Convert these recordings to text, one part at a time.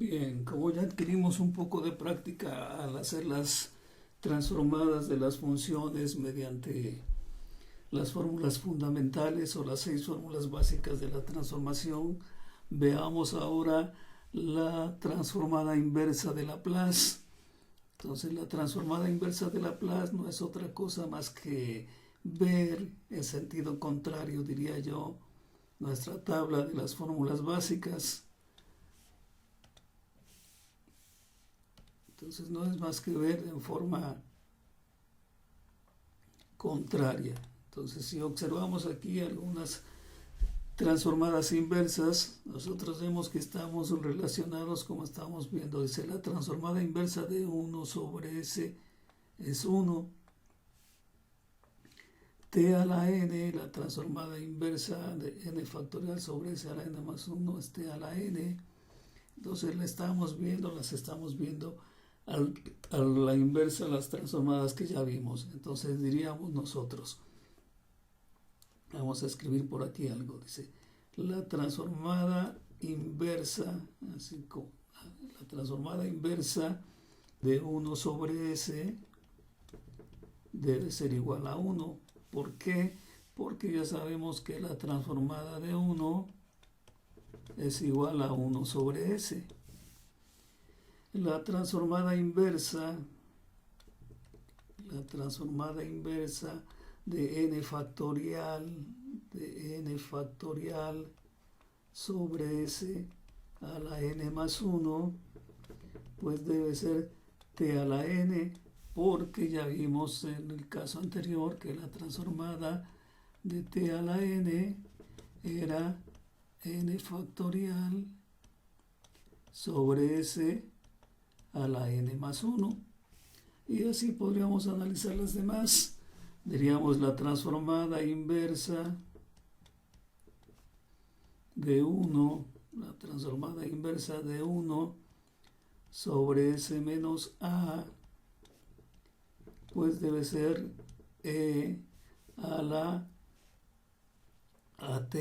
Bien, como ya adquirimos un poco de práctica al hacer las transformadas de las funciones mediante las fórmulas fundamentales o las 6 fórmulas básicas de la transformación, veamos ahora la transformada inversa de Laplace. Entonces, la transformada inversa de Laplace no es otra cosa más que ver en sentido contrario, diría yo, nuestra tabla de las fórmulas básicas. Entonces no es más que ver en forma contraria. Entonces si observamos aquí algunas transformadas inversas, nosotros vemos que estamos relacionados como estamos viendo. Dice la transformada inversa de 1 sobre S es 1. T a la n, la transformada inversa de n factorial sobre S a la n más 1 es T a la n. Entonces las estamos viendo a la inversa las transformadas que ya vimos. Entonces diríamos nosotros, vamos a escribir por aquí algo, dice la transformada inversa, así como la transformada inversa de 1 sobre S debe ser igual a 1. ¿Por qué? Porque ya sabemos que la transformada de 1 es igual a 1 sobre S. La transformada inversa de n factorial sobre S a la n más 1, pues debe ser t a la n, porque ya vimos en el caso anterior que la transformada de t a la n era n factorial sobre S a la n más 1. Y así podríamos analizar las demás. Diríamos la transformada inversa de 1, la transformada inversa de 1 sobre S menos A, pues debe ser E a la AT.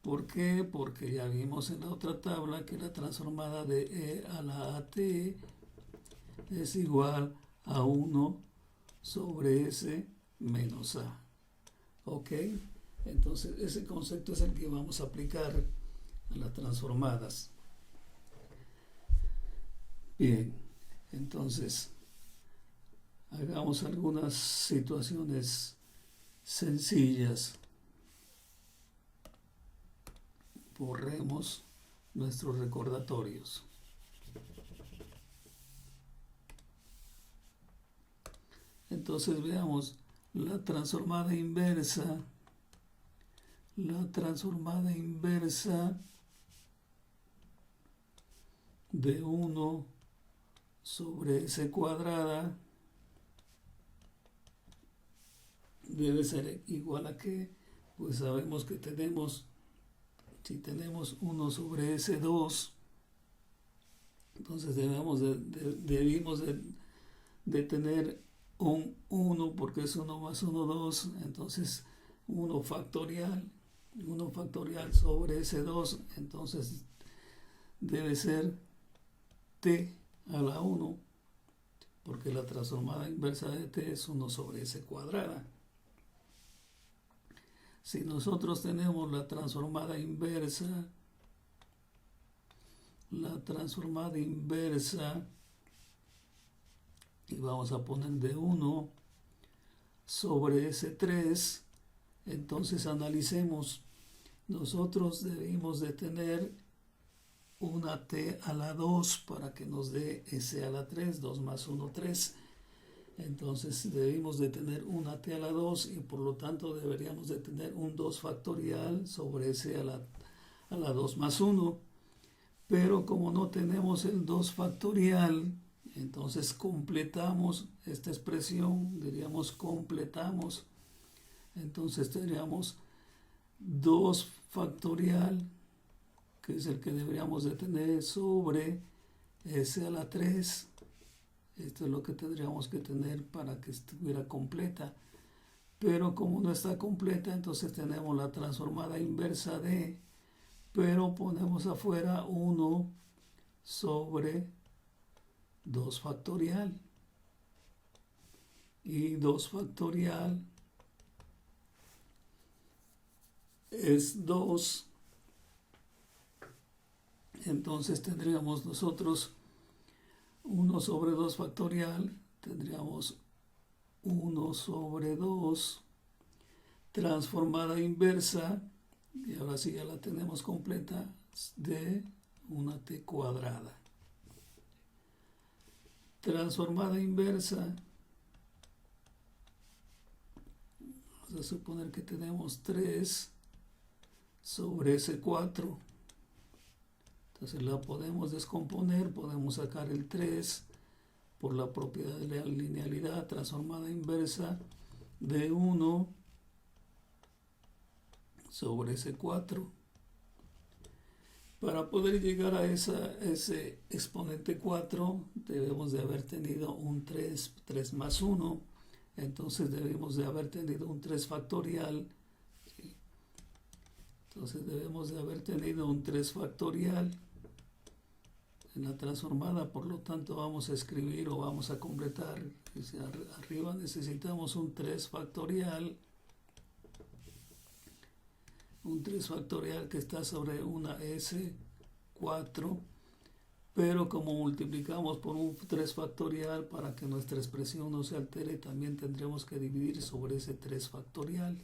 ¿Por qué? Porque ya vimos en la otra tabla que la transformada de E a la AT es igual a 1 sobre S menos A. ¿Ok? Entonces ese concepto es el que vamos a aplicar a las transformadas. Bien, entonces hagamos algunas situaciones sencillas. Borremos nuestros recordatorios. Entonces veamos la transformada inversa de 1 sobre S cuadrada debe ser igual a ¿qué? Pues sabemos que si tenemos 1 sobre S2, entonces debimos de tener un 1 porque es 1 más 1, 2, entonces 1 factorial sobre S2, entonces debe ser T a la 1, porque la transformada inversa de T es 1 sobre S cuadrada. Si nosotros tenemos la transformada inversa y vamos a poner de 1 sobre S3, entonces analicemos. Nosotros debimos de tener una T a la 2 para que nos dé S a la 3, 2 más 1, 3. Entonces debimos de tener una T a la 2 y por lo tanto deberíamos de tener un 2 factorial sobre S a la 2 más 1. Pero como no tenemos el 2 factorial, entonces completamos esta expresión, diríamos completamos. Entonces tendríamos 2 factorial, que es el que deberíamos de tener, sobre S a la 3. Esto es lo que tendríamos que tener para que estuviera completa. Pero como no está completa, entonces tenemos la transformada inversa de, pero ponemos afuera 1 sobre 2 factorial. Y 2 factorial es 2. Entonces tendríamos nosotros 1 sobre 2 factorial. Tendríamos 1 sobre 2 transformada inversa. Y ahora sí ya la tenemos completa, de una t cuadrada. Transformada inversa. Vamos a suponer que tenemos 3 sobre ese 4. Entonces la podemos descomponer, podemos sacar el 3 por la propiedad de la linealidad. Transformada inversa de 1 sobre ese 4. Para poder llegar a ese exponente 4 debemos de haber tenido un 3 más 1. Entonces debemos de haber tenido un 3 factorial. Entonces debemos de haber tenido un 3 factorial en la transformada. Por lo tanto vamos a escribir o vamos a completar. Arriba necesitamos un 3 factorial. Un 3 factorial que está sobre una S4. Pero como multiplicamos por un 3 factorial, para que nuestra expresión no se altere, también tendremos que dividir sobre ese 3 factorial.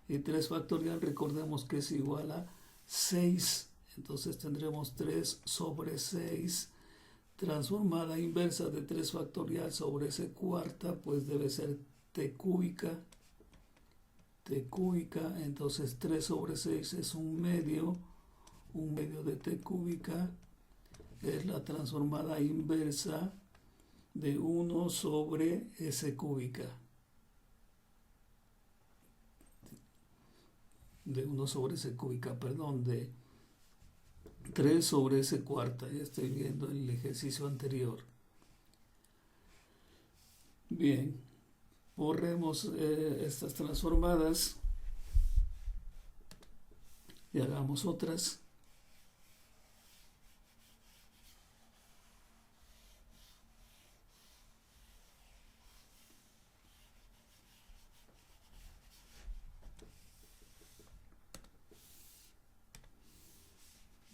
Y 3 factorial, recordemos que es igual a 6. Entonces tendremos 3 sobre 6. Transformada inversa de 3 factorial sobre ese cuarta, pues debe ser t cúbica. T cúbica, entonces 3 sobre 6 es un medio de t cúbica. Es la transformada inversa de 1 sobre s cúbica. De 1 sobre s cúbica, perdón, de 3 sobre s cuarta. Ya estoy viendo el ejercicio anterior. Bien, borremos estas transformadas y hagamos otras.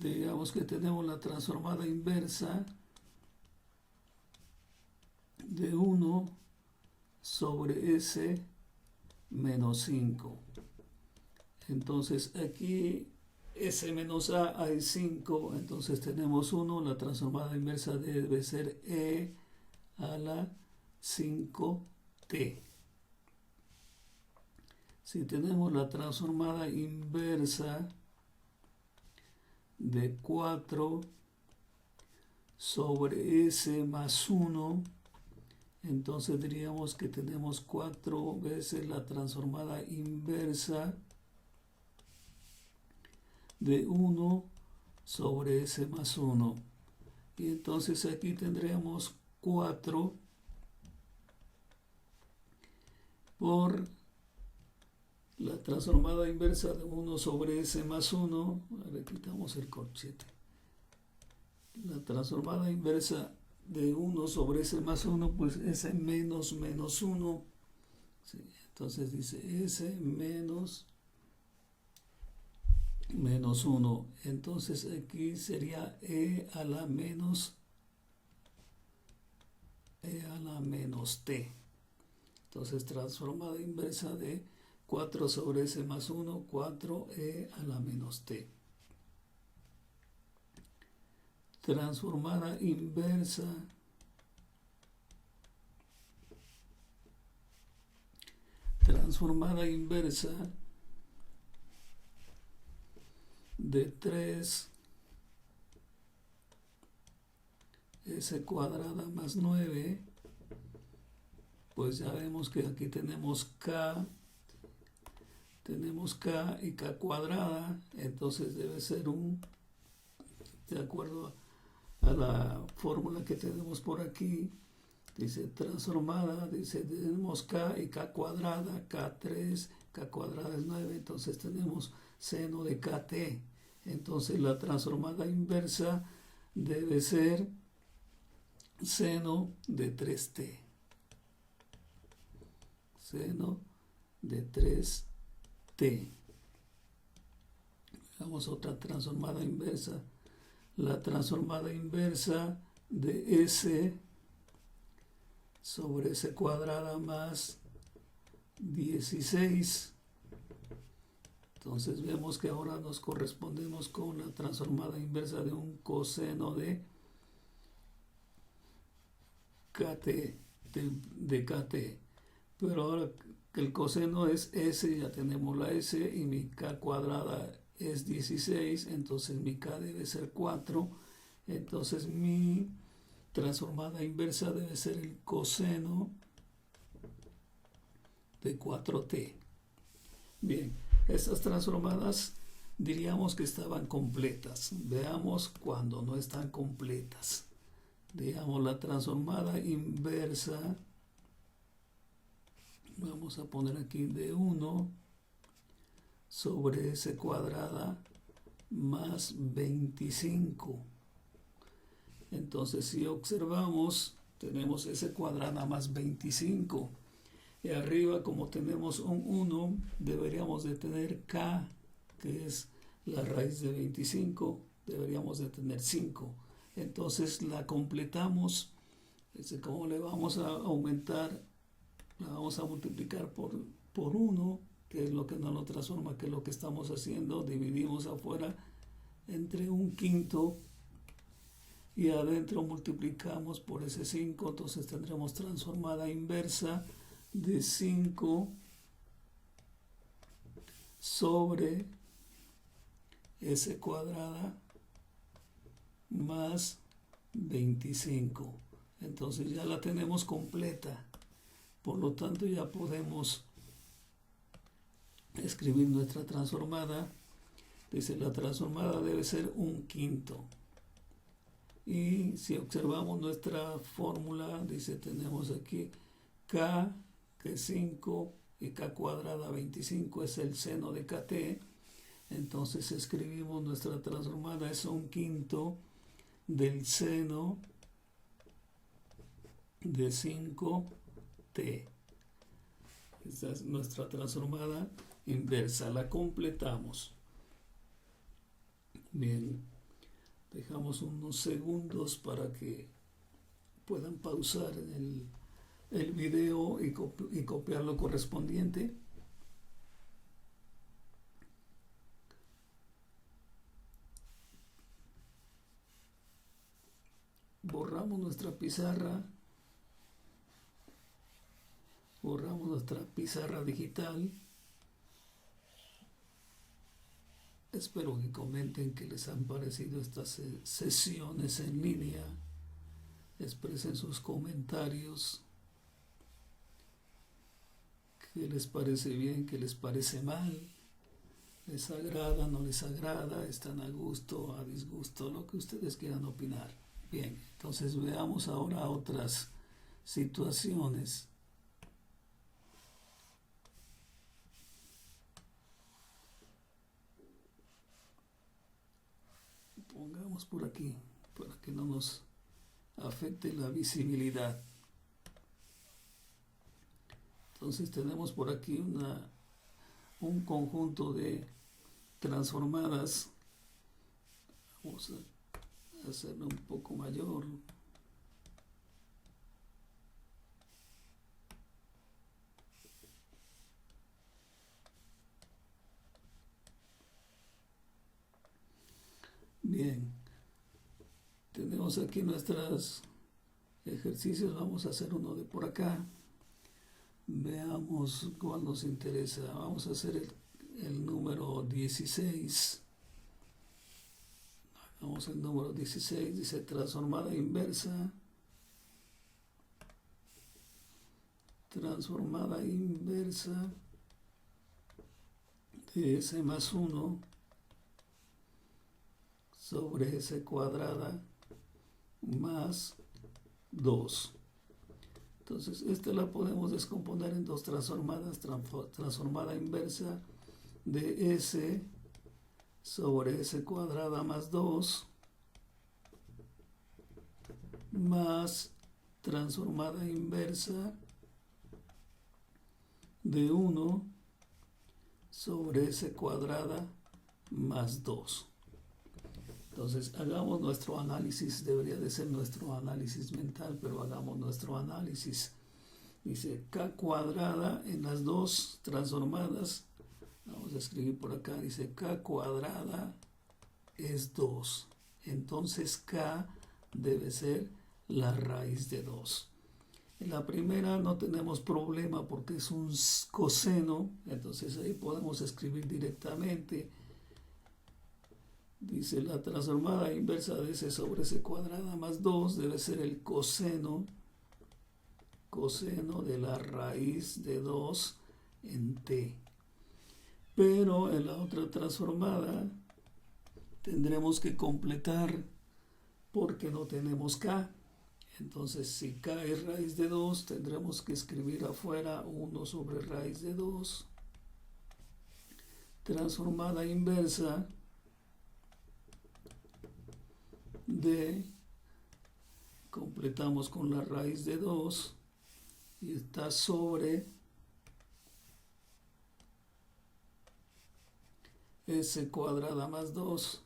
Digamos que tenemos la transformada inversa de 1 sobre s menos 5. Entonces aquí s menos a hay 5, entonces tenemos 1, la transformada inversa debe ser e a la 5t. Si tenemos la transformada inversa de 4 sobre s más 1, entonces diríamos que tenemos 4 veces la transformada inversa de 1 sobre s más 1. Y entonces aquí tendremos 4 por la transformada inversa de 1 sobre s más 1. Le quitamos el corchete. La transformada inversa de 1 sobre s más 1, pues s menos 1. Sí, entonces dice s menos 1. Entonces aquí sería e a la menos t. Entonces transformada inversa de 4 sobre s más 1, 4e a la menos t. Transformada inversa de 3 s cuadrada más 9, pues ya vemos que aquí tenemos k y k cuadrada, entonces debe ser de acuerdo a la fórmula que tenemos por aquí, dice transformada, dice tenemos k y k cuadrada, k3, k cuadrada es 9, entonces tenemos seno de kt. Entonces la transformada inversa debe ser seno de 3t. Seno de 3t. Veamos otra transformada inversa. La transformada inversa de S sobre S cuadrada más 16. Entonces vemos que ahora nos correspondemos con la transformada inversa de un coseno de KT, de KT. Pero ahora que el coseno es S, ya tenemos la S y mi K cuadrada es 16, entonces mi K debe ser 4. Entonces mi transformada inversa debe ser el coseno de 4t. Bien, estas transformadas diríamos que estaban completas. Veamos cuando no están completas. Digamos la transformada inversa, vamos a poner aquí de 1 sobre S cuadrada más 25. Entonces si observamos, tenemos S cuadrada más 25. Y arriba, como tenemos un 1, deberíamos de tener K, que es la raíz de 25, deberíamos de tener 5. Entonces la completamos. ¿Cómo le vamos a aumentar? La vamos a multiplicar por 1, que es lo que no lo transforma, que es lo que estamos haciendo. Dividimos afuera entre un quinto y adentro multiplicamos por ese 5, entonces tendremos transformada inversa de 5 sobre S cuadrada más 25. Entonces ya la tenemos completa. Por lo tanto ya podemos escribir nuestra transformada. Dice la transformada debe ser un quinto. Y si observamos nuestra fórmula, dice tenemos aquí K, que es 5, y K cuadrada 25 es el seno de KT. Entonces escribimos nuestra transformada es un quinto del seno de 5t. Esta es nuestra transformada inversa. La completamos. Bien, dejamos unos segundos para que puedan pausar el video y copiar lo correspondiente. Borramos nuestra pizarra. Borramos nuestra pizarra digital. Espero que comenten qué les han parecido estas sesiones en línea. Expresen sus comentarios. ¿Qué les parece bien? ¿Qué les parece mal? ¿Les agrada? ¿No les agrada? ¿Están a gusto? ¿A disgusto? Lo que ustedes quieran opinar. Bien, entonces veamos ahora otras situaciones. Pongamos por aquí, para que no nos afecte la visibilidad. Entonces tenemos por aquí un conjunto de transformadas. Vamos a hacerlo un poco mayor. Bien, tenemos aquí nuestros ejercicios. Vamos a hacer uno de por acá. Veamos cuál nos interesa. Vamos a hacer el número 16. Vamos al número 16. Dice transformada inversa. Transformada inversa de S más 1 sobre S cuadrada más 2. Entonces, esta la podemos descomponer en dos transformadas. Transformada inversa de S sobre S cuadrada más 2 más transformada inversa de 1 sobre S cuadrada más 2. Entonces, hagamos nuestro análisis, debería de ser nuestro análisis mental, pero hagamos nuestro análisis. Dice k cuadrada en las dos transformadas, vamos a escribir por acá, dice k cuadrada es 2. Entonces k debe ser la raíz de 2. En la primera no tenemos problema porque es un coseno, entonces ahí podemos escribir directamente. Dice la transformada inversa de S sobre S cuadrada más 2 debe ser el coseno de la raíz de 2 en t. Pero en la otra transformada tendremos que completar porque no tenemos k. Entonces, si k es raíz de 2, tendremos que escribir afuera 1 sobre raíz de 2. Transformada inversa de, completamos con la raíz de 2 y está sobre S cuadrada más 2.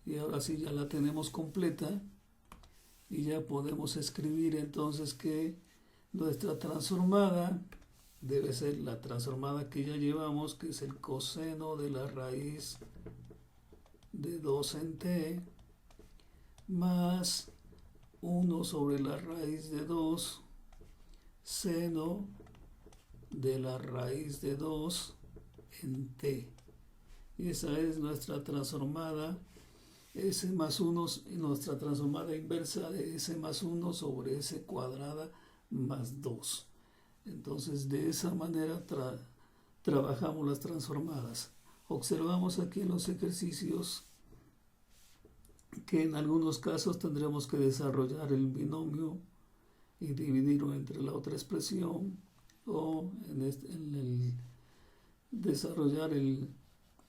Y ahora sí ya la tenemos completa y ya podemos escribir entonces que nuestra transformada debe ser la transformada que ya llevamos, que es el coseno de la raíz de 2 en t más 1 sobre la raíz de 2 seno de la raíz de 2 en t. Y esa es nuestra transformada S más 1 y nuestra transformada inversa de S más 1 sobre S cuadrada más 2. Entonces de esa manera trabajamos las transformadas. Observamos aquí en los ejercicios que en algunos casos tendremos que desarrollar el binomio y dividirlo entre la otra expresión, o en el desarrollar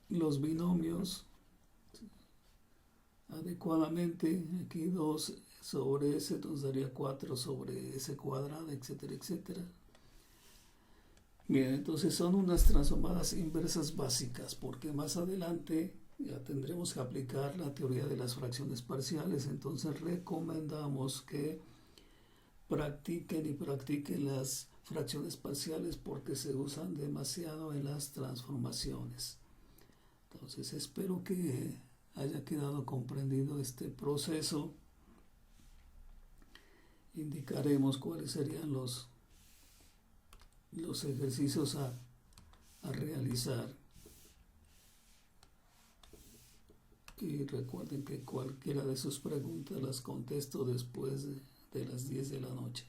los binomios adecuadamente. Aquí 2 sobre S nos daría 4 sobre S cuadrada, etcétera, etcétera. Bien, entonces son unas transformadas inversas básicas, porque más adelante ya tendremos que aplicar la teoría de las fracciones parciales. Entonces recomendamos que practiquen las fracciones parciales porque se usan demasiado en las transformaciones. Entonces espero que haya quedado comprendido este proceso. Indicaremos cuáles serían los ejercicios a realizar. Y recuerden que cualquiera de sus preguntas las contesto después de las 10 de la noche.